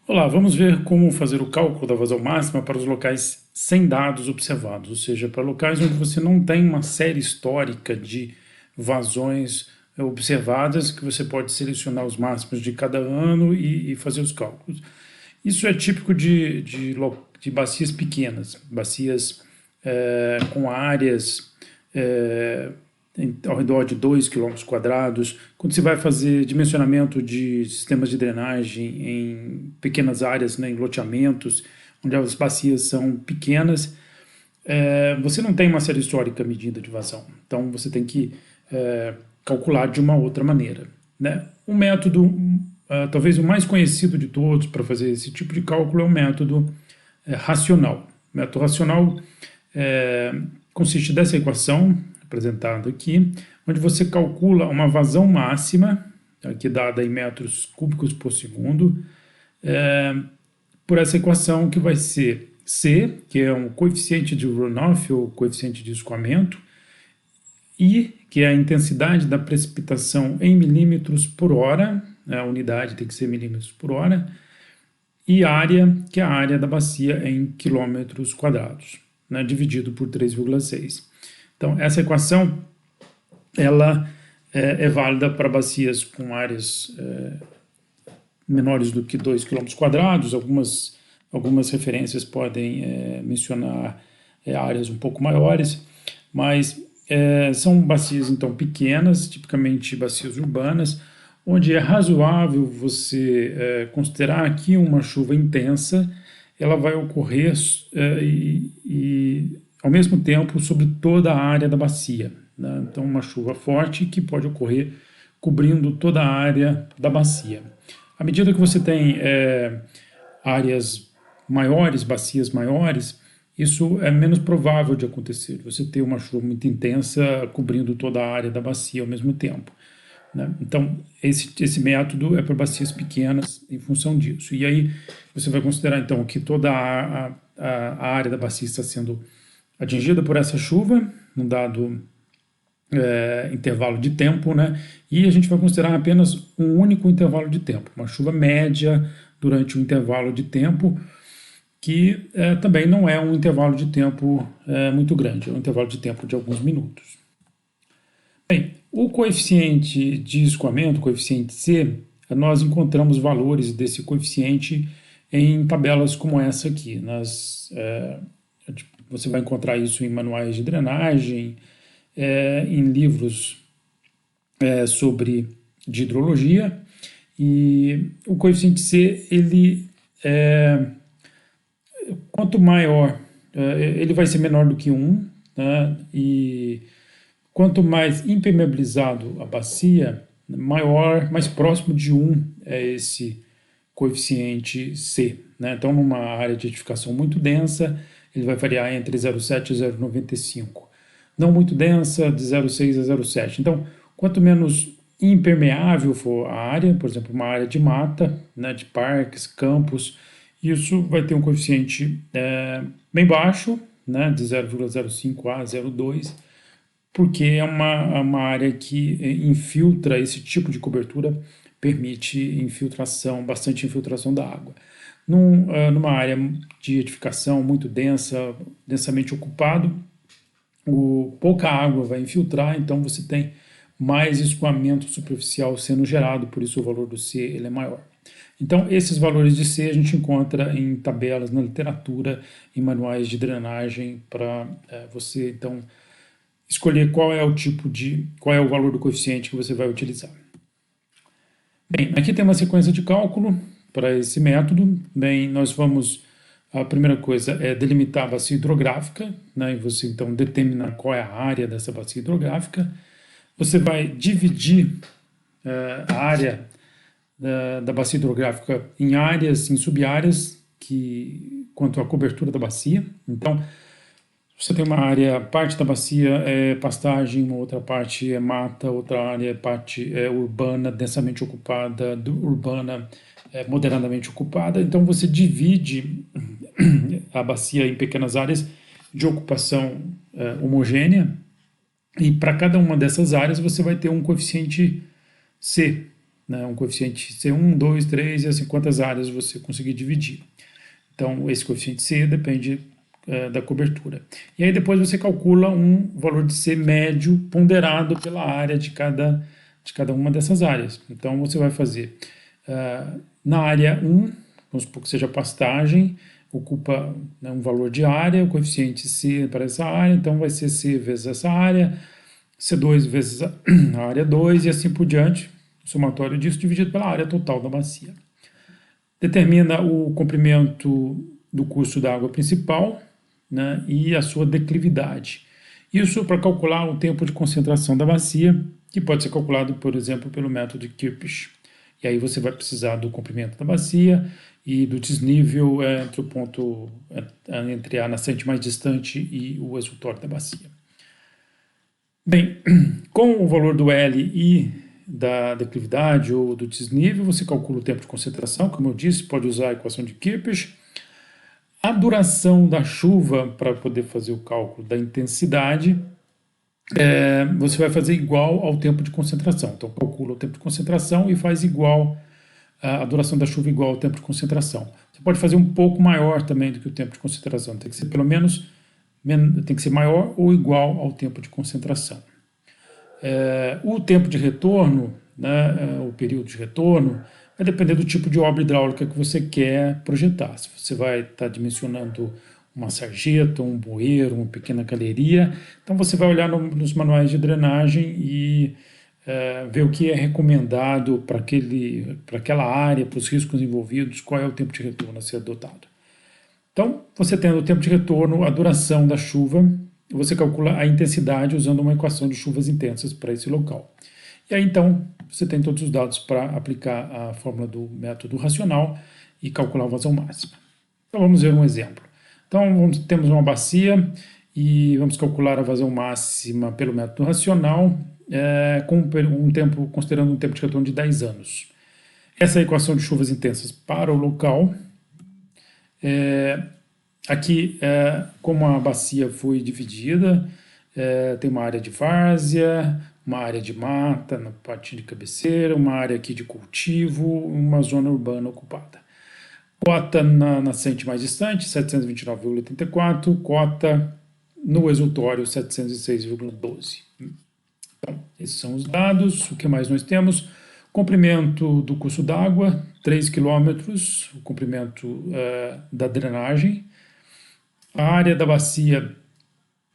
Olá, vamos ver como fazer o cálculo da vazão máxima para os locais sem dados observados, ou seja, para locais onde você não tem uma série histórica de vazões observadas, que você pode selecionar os máximos de cada ano e fazer os cálculos. Isso é típico de bacias pequenas, bacias com áreas ao redor de 2 quilômetros quadrados. Quando você vai fazer dimensionamento de sistemas de drenagem em pequenas áreas, né, em loteamentos, onde as bacias são pequenas, você não tem uma série histórica medida de vazão. Então você tem que calcular de uma outra maneira. Né? Um método, talvez o mais conhecido de todos para fazer esse tipo de cálculo, é o método racional. O método racional consiste dessa equação apresentada aqui, onde você calcula uma vazão máxima, aqui dada em metros cúbicos por segundo, por essa equação que vai ser C, que é um coeficiente de runoff, ou coeficiente de escoamento, I, que é a intensidade da precipitação em milímetros por hora, a unidade tem que ser milímetros por hora, e área, que é a área da bacia em quilômetros quadrados, né, dividido por 3,6. Então, essa equação ela é válida para bacias com áreas menores do que 2 quilômetros quadrados. Algumas referências podem mencionar áreas um pouco maiores, mas são bacias, então, pequenas, tipicamente bacias urbanas, onde é razoável você considerar que uma chuva intensa ela vai ocorrer ao mesmo tempo sobre toda a área da bacia. Né? Então, uma chuva forte que pode ocorrer cobrindo toda a área da bacia. À medida que você tem áreas maiores, bacias maiores, isso é menos provável de acontecer, você ter uma chuva muito intensa cobrindo toda a área da bacia ao mesmo tempo. Né? Então, esse método é para bacias pequenas em função disso. E aí você vai considerar, então, que toda a área da bacia está sendo atingida por essa chuva, num dado intervalo de tempo, né? E a gente vai considerar apenas um único intervalo de tempo, uma chuva média durante um intervalo de tempo, que também não é um intervalo de tempo muito grande, é um intervalo de tempo de alguns minutos. Bem, o coeficiente de escoamento, o coeficiente C, nós encontramos valores desse coeficiente em tabelas como essa aqui. Você vai encontrar isso em manuais de drenagem, em livros sobre de hidrologia, e o coeficiente C, ele quanto maior, ele vai ser menor do que 1, né, e quanto mais impermeabilizado a bacia, maior, mais próximo de 1 é esse coeficiente C. Né? Então, numa área de edificação muito densa, ele vai variar entre 0,7 e 0,95. Não muito densa, de 0,6 a 0,7. Então, quanto menos impermeável for a área, por exemplo, uma área de mata, né, de parques, campos, isso vai ter um coeficiente bem baixo, né, de 0,05 a 0,2, porque é uma área que infiltra, esse tipo de cobertura permite infiltração, bastante infiltração da água. Numa área de edificação muito densa, densamente ocupado, pouca água vai infiltrar, então você tem mais escoamento superficial sendo gerado, por isso o valor do C ele é maior. Então, esses valores de C a gente encontra em tabelas na literatura, em manuais de drenagem, para você, então, escolher qual é o valor do coeficiente que você vai utilizar. Bem, aqui tem uma sequência de cálculo para esse método. Bem, a primeira coisa é delimitar a bacia hidrográfica, né, e você então determinar qual é a área dessa bacia hidrográfica. Você vai dividir a área da bacia hidrográfica em áreas, em subáreas, quanto à cobertura da bacia. Então, você tem uma área, parte da bacia é pastagem, uma outra parte é mata, outra área é parte urbana, densamente ocupada, urbana moderadamente ocupada. Então você divide a bacia em pequenas áreas de ocupação homogênea, e para cada uma dessas áreas você vai ter um coeficiente C, né, um coeficiente C1, 2, 3 e assim quantas áreas você conseguir dividir. Então, esse coeficiente C depende da cobertura. E aí depois você calcula um valor de C médio ponderado pela área de cada uma dessas áreas. Então, você vai fazer na área 1, vamos supor que seja pastagem, ocupa, né, um valor de área, o coeficiente C para essa área, então vai ser C vezes essa área, C2 vezes a área 2 e assim por diante, o somatório disso dividido pela área total da bacia. Determina o comprimento do curso da água principal, né, e a sua declividade. Isso para calcular o tempo de concentração da bacia, que pode ser calculado, por exemplo, pelo método de Kirchhoff. E aí você vai precisar do comprimento da bacia e do desnível entre o ponto entre a nascente mais distante e o exultório da bacia. Bem, com o valor do L e da declividade ou do desnível, você calcula o tempo de concentração, como eu disse, pode usar a equação de Kirchhoff. A duração da chuva, para poder fazer o cálculo da intensidade, você vai fazer igual ao tempo de concentração. Então, calcula o tempo de concentração e faz igual a duração da chuva igual ao tempo de concentração. Você pode fazer um pouco maior também do que o tempo de concentração. Tem que ser pelo menos, tem que ser maior ou igual ao tempo de concentração. O tempo de retorno, né, o período de retorno, vai depender do tipo de obra hidráulica que você quer projetar. Se você vai estar dimensionando uma sarjeta, um bueiro, uma pequena galeria, então você vai olhar nos manuais de drenagem e ver o que é recomendado para aquela área, para os riscos envolvidos, qual é o tempo de retorno a ser adotado. Então, você tendo o tempo de retorno, a duração da chuva, você calcula a intensidade usando uma equação de chuvas intensas para esse local. E aí, então, você tem todos os dados para aplicar a fórmula do método racional e calcular a vazão máxima. Então, vamos ver um exemplo. Então, temos uma bacia e vamos calcular a vazão máxima pelo método racional, considerando um tempo de retorno de 10 anos. Essa é a equação de chuvas intensas para o local. Aqui, como a bacia foi dividida, tem uma área de várzea, uma área de mata na parte de cabeceira, uma área aqui de cultivo, uma zona urbana ocupada. Cota na nascente mais distante, 729,84, cota no exultório, 706,12. Então, esses são os dados. O que mais nós temos? Comprimento do curso d'água, 3 km, o comprimento da drenagem. A área da bacia,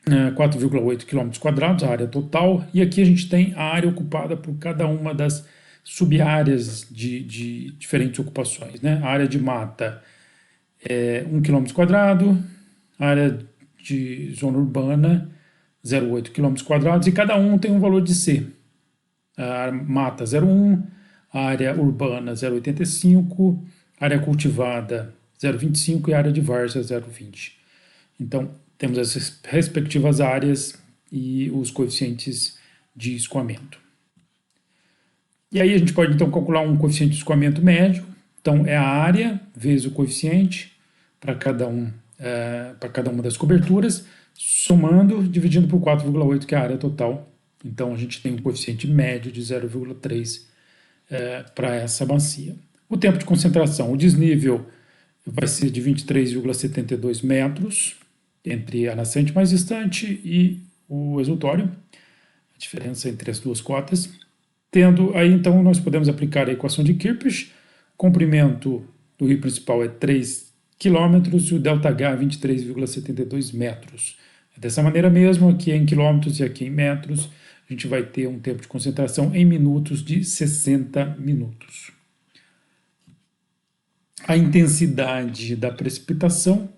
4,8 km², a área total. E aqui a gente tem a área ocupada por cada uma das sub-áreas de diferentes ocupações, né? A área de mata é 1 km², a área de zona urbana, 0,8 km², e cada um tem um valor de C. A mata 0,1, a área urbana 0,85, a área cultivada 0,25 e a área de várzea 0,20. Então, temos as respectivas áreas e os coeficientes de escoamento. E aí a gente pode então calcular um coeficiente de escoamento médio. Então, é a área vezes o coeficiente para cada uma das coberturas, somando, dividindo por 4,8, que é a área total. Então, a gente tem um coeficiente médio de 0,3 para essa bacia. O tempo de concentração, o desnível vai ser de 23,72 metros entre a nascente mais distante e o exultório, a diferença entre as duas cotas. Tendo aí, então, nós podemos aplicar a equação de Kirchhoff. Comprimento do rio principal é 3 km e o ΔH é 23,72 metros. Dessa maneira mesmo, aqui é em quilômetros e aqui em metros, a gente vai ter um tempo de concentração em minutos de 60 minutos. A intensidade da precipitação,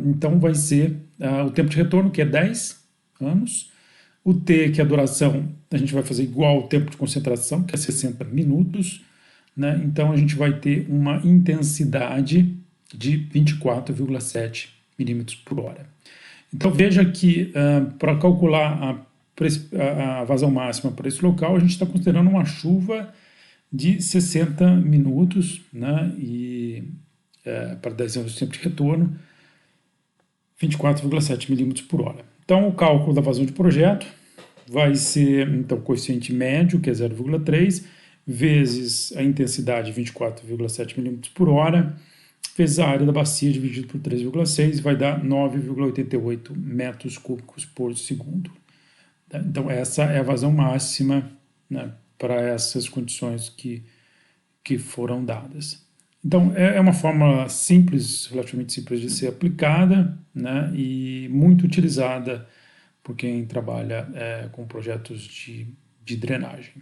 então, vai ser o tempo de retorno, que é 10 anos. O T, que é a duração, a gente vai fazer igual ao tempo de concentração, que é 60 minutos. Né? Então, a gente vai ter uma intensidade de 24,7 milímetros por hora. Então, veja que para calcular a vazão máxima para esse local, a gente está considerando uma chuva de 60 minutos, né? E para 10 anos de tempo de retorno, 24,7 milímetros por hora. Então, o cálculo da vazão de projeto vai ser, então, o coeficiente médio, que é 0,3, vezes a intensidade 24,7 milímetros por hora, vezes a área da bacia dividido por 3,6, vai dar 9,88 metros cúbicos por segundo. Então, essa é a vazão máxima, né, para essas condições que foram dadas. Então, é uma fórmula simples, relativamente simples de ser aplicada, né, e muito utilizada por quem trabalha com projetos de drenagem.